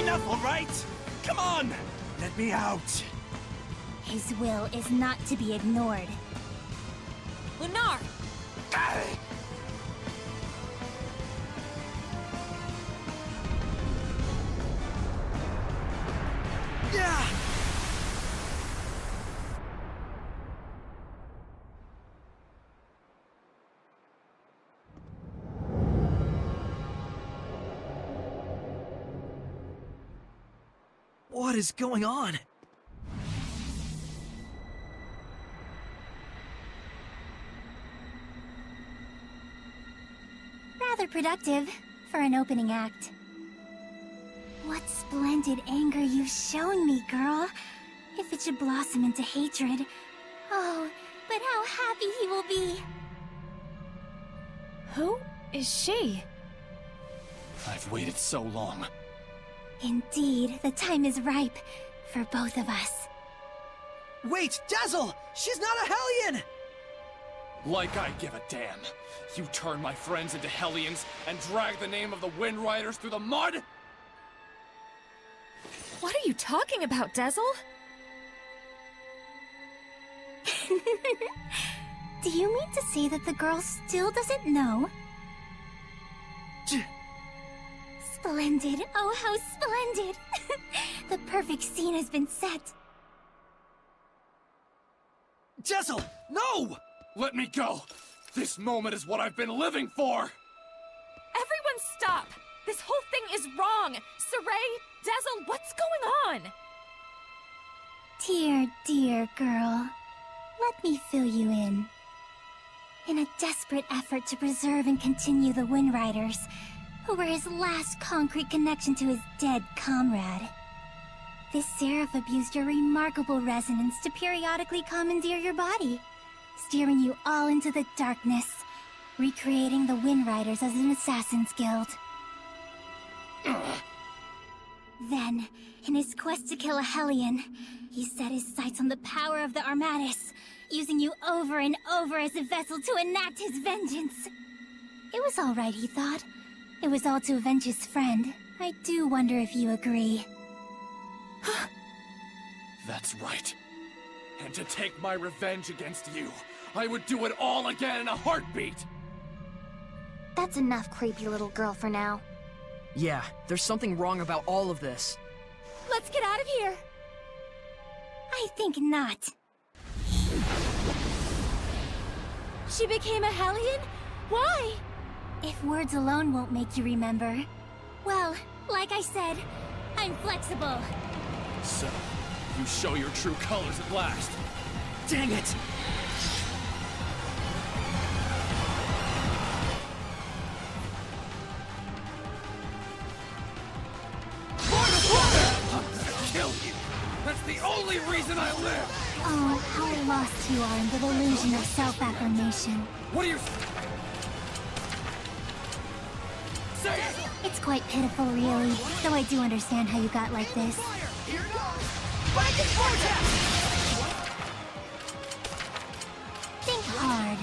Enough, all right? Come on! Let me out! His will is not to be ignored. Lunar! Ah! Yeah! What is going on? Rather productive for an opening act. What splendid anger you've shown me, girl. If it should blossom into hatred. Oh, but how happy he will be. Who is she? I've waited so long. Indeed, the time is ripe for both of us. Wait, Dazzle! She's not a Hellion! Like I give a damn. You turn my friends into Hellions and drag the name of the Wind Riders through the mud? What are you talking about, Dazzle? Do you mean to say that the girl still doesn't know? Splendid. Oh, how splendid. The perfect scene has been set. Dazzle, no! Let me go! This moment is what I've been living for! Everyone stop! This whole thing is wrong! Saray, Dazzle, what's going on? Dear, dear girl. Let me fill you in. In a desperate effort to preserve and continue the Wind Riders, who were his last concrete connection to his dead comrade, this seraph abused your remarkable resonance to periodically commandeer your body, steering you all into the darkness, recreating the Wind Riders as an assassin's guild. Then, in his quest to kill a Hellion, he set his sights on the power of the Armatis, using you over and over as a vessel to enact his vengeance. It was all right, he thought. It was all to avenge his friend. I do wonder if you agree. That's right. And to take my revenge against you, I would do it all again in a heartbeat! That's enough, creepy little girl, for now. Yeah, there's something wrong about all of this. Let's get out of here! I think not. She became a Hellion? Why? If words alone won't make you remember, well, like I said, I'm flexible. So, you show your true colors at last. Dang it! I'm gonna kill you! That's the only reason I live! Oh, how lost you are in the illusion of self-affirmation. What are you... Say it! It's quite pitiful, really, though I do understand how you got like this. Think hard.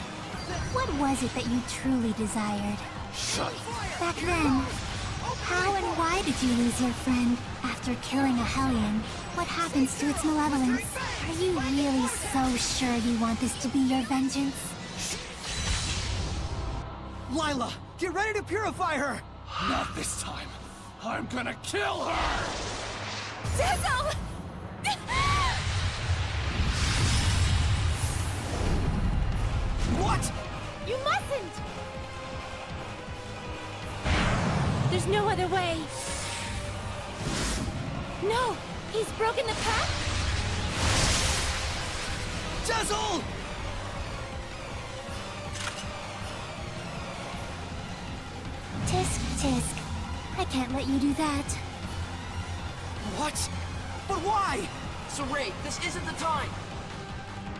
What was it that you truly desired? Shut up! Back then, how and why did you lose your friend? After killing a Hellion, what happens to its malevolence? Are you really so sure you want this to be your vengeance? Lila, get ready to purify her! Not this time. I'm gonna kill her! Dazzle! What? You mustn't! There's no other way. No! He's broken the pact? Dazzle! Tisk, tisk. I can't let you do that. What? But why? Saray, this isn't the time!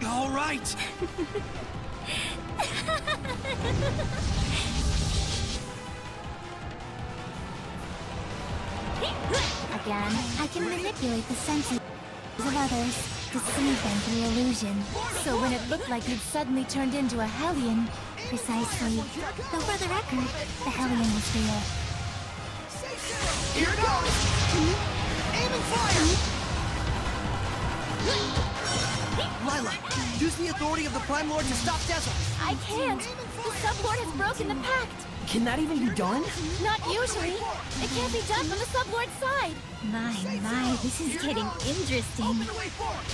All right. Again, I can manipulate the senses of others, deceive them through illusion. So when it looked like you'd suddenly turned into a Hellion, Precisely. Though for the record, the Hellion was real. Here goes! Aim and fire! Lila, use the authority of the Prime Lord to stop Dazzle! I can't! The Sublord has broken the pact! Can that even be done? Not usually! It can't be done from the Sublord's side! My, this is getting interesting. Open the way forward!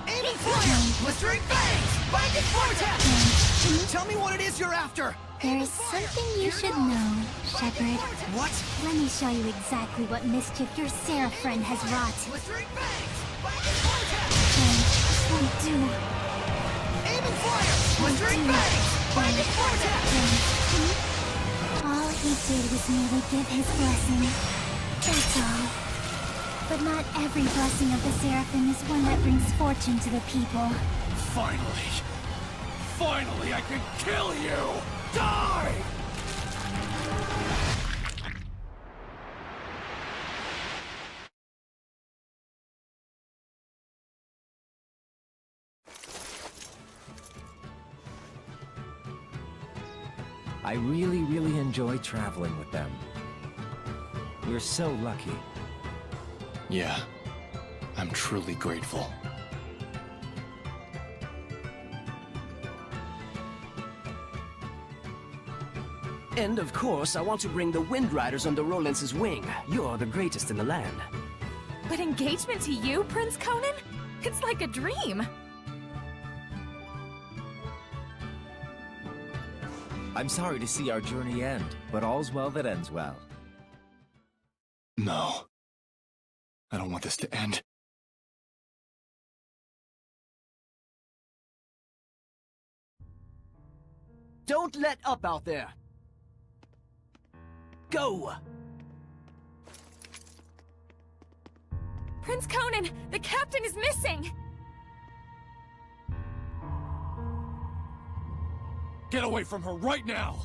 Aim and fire! Blistering Fangs! Binding Vortex! Tell me what it is you're after! There is something you should know, Shepard. What? Let me show you exactly what mischief your Seraph friend has wrought. Blistering Fangs! Binding Vortex! We do. Aim and fire! Blistering Fangs! Binding Vortex! All he did was merely give his blessing. That's all. But not every blessing of the Seraphim is one that brings fortune to the people. Finally! Finally, I can kill you! Die! I really enjoy traveling with them. We're so lucky. Yeah, I'm truly grateful. And of course, I want to bring the Wind Riders under Rolance's wing. You're the greatest in the land. But engagement to you, Prince Conan? It's like a dream. I'm sorry to see our journey end, but all's well that ends well. No. I don't want this to end. Don't let up out there! Go! Prince Conan, the captain is missing! Get away from her right now!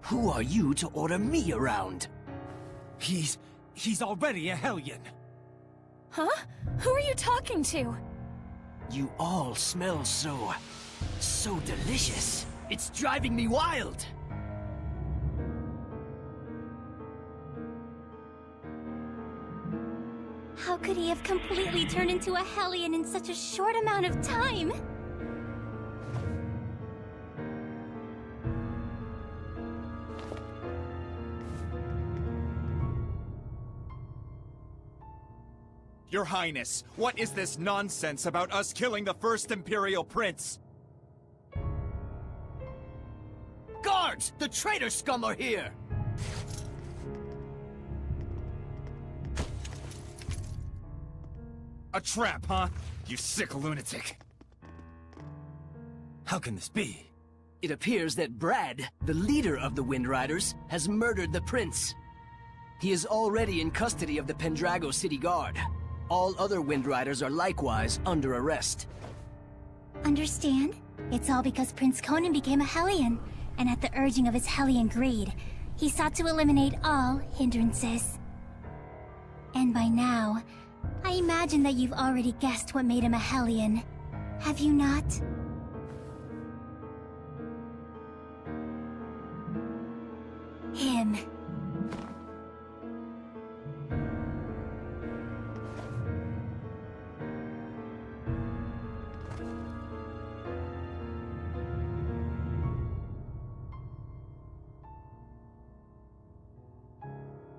Who are you to order me around? He's already a Hellion. Huh? Who are you talking to? You all smell so delicious. It's driving me wild. How could he have completely turned into a Hellion in such a short amount of time? Your Highness, what is this nonsense about us killing the first Imperial Prince? Guards! The traitor scum are here! A trap, huh? You sick lunatic. How can this be? It appears that Brad, the leader of the Wind Riders, has murdered the prince. He is already in custody of the Pendrago City Guard. All other Wind Riders are likewise under arrest. Understand? It's all because Prince Conan became a Hellion, and at the urging of his Hellion greed, he sought to eliminate all hindrances. And by now, I imagine that you've already guessed what made him a Hellion. Have you not? Him.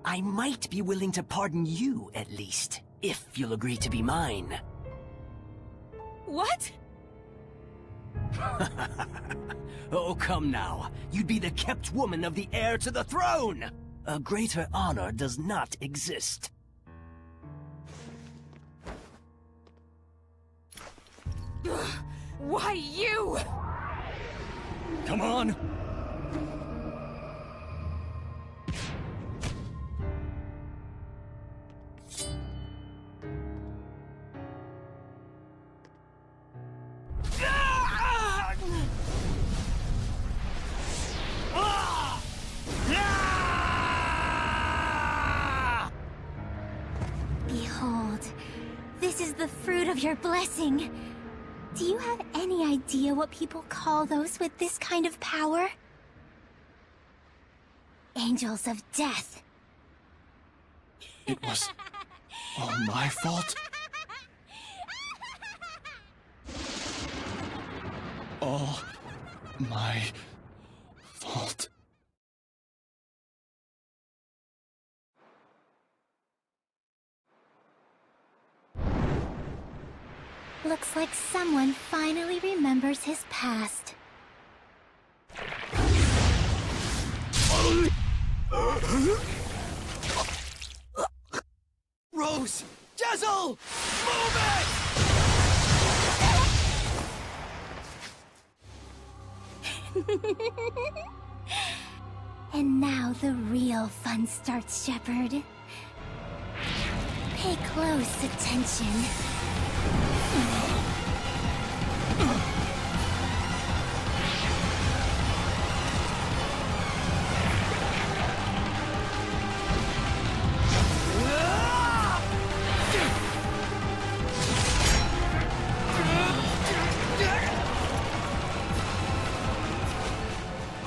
I might be willing to pardon you, at least, if you'll agree to be mine. What? Oh, come now. You'd be the kept woman of the heir to the throne! A greater honor does not exist. Why you? Come on! Behold, this is the fruit of your blessing. Do you have any idea what people call those with this kind of power? angels of death. It was all my fault? All my fault. Looks like someone finally remembers his past. Rose! Dazzle! Move it! And now the real fun starts, Shepard. Pay close attention.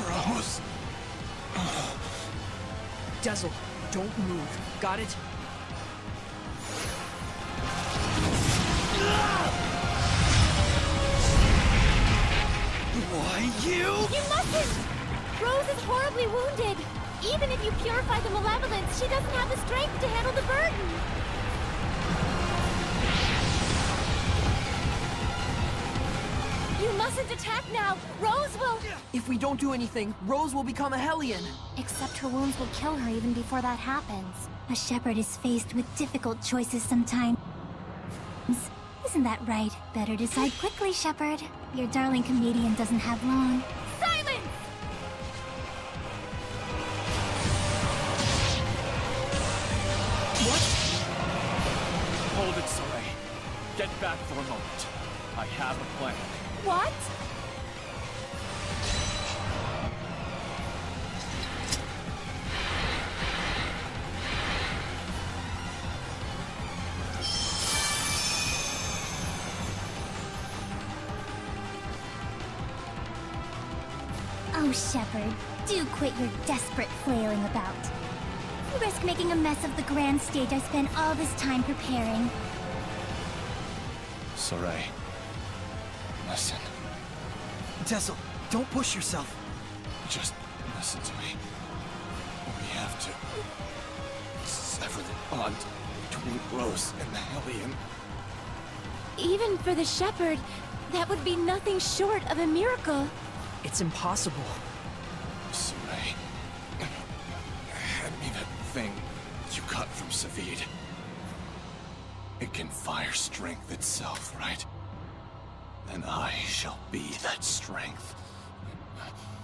Rose. Dazzle, don't move. Got it? Why, you? You mustn't! Rose is horribly wounded. Even if you purify the malevolence, she doesn't have the strength to handle the burden. You mustn't attack now. Rose will... If we don't do anything, Rose will become a Hellion. Except her wounds will kill her even before that happens. A shepherd is faced with difficult choices sometimes. Isn't that right? Better decide quickly, Shepard. Your darling comedian doesn't have long. Silence! Hold it, Saray. Get back for a moment. I have a plan. What? Oh, Shepard, do quit your desperate flailing about. You risk making a mess of the grand stage I spent all this time preparing. Saray. Listen. Dazzle, don't push yourself. Just listen to me. We have to sever the bond between Rose and the Hellion. Even for the shepherd, that would be nothing short of a miracle. It's impossible. Saray. Hand me that thing you cut from Savid. It can fire strength itself, right? Then I shall be that strength.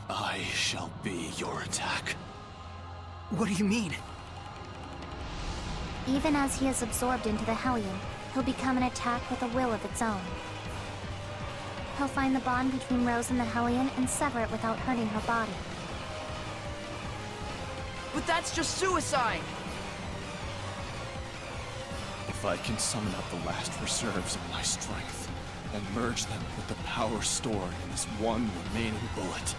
I shall be your attack. What do you mean? Even as he is absorbed into the Hellion, he'll become an attack with a will of its own. He'll find the bond between Rose and the Hellion and sever it without hurting her body. But that's just suicide! If I can summon up the last reserves of my strength, and merge them with the power stored in this one remaining bullet,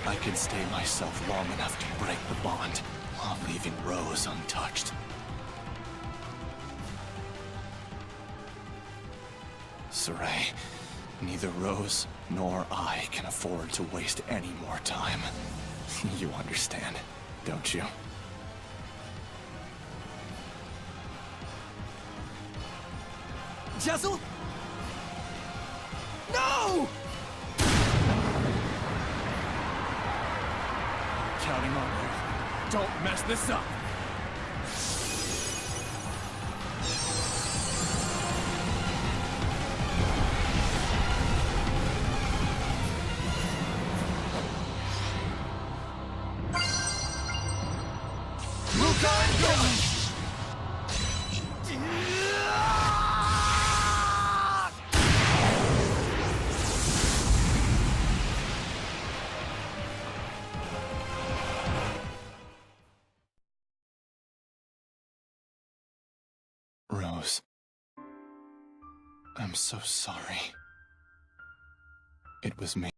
I can stay myself long enough to break the bond, while leaving Rose untouched. Saray, neither Rose nor I can afford to waste any more time. You understand, don't you? Dazzle? No! Counting on you. Don't mess this up! Rose, I'm so sorry. It was me.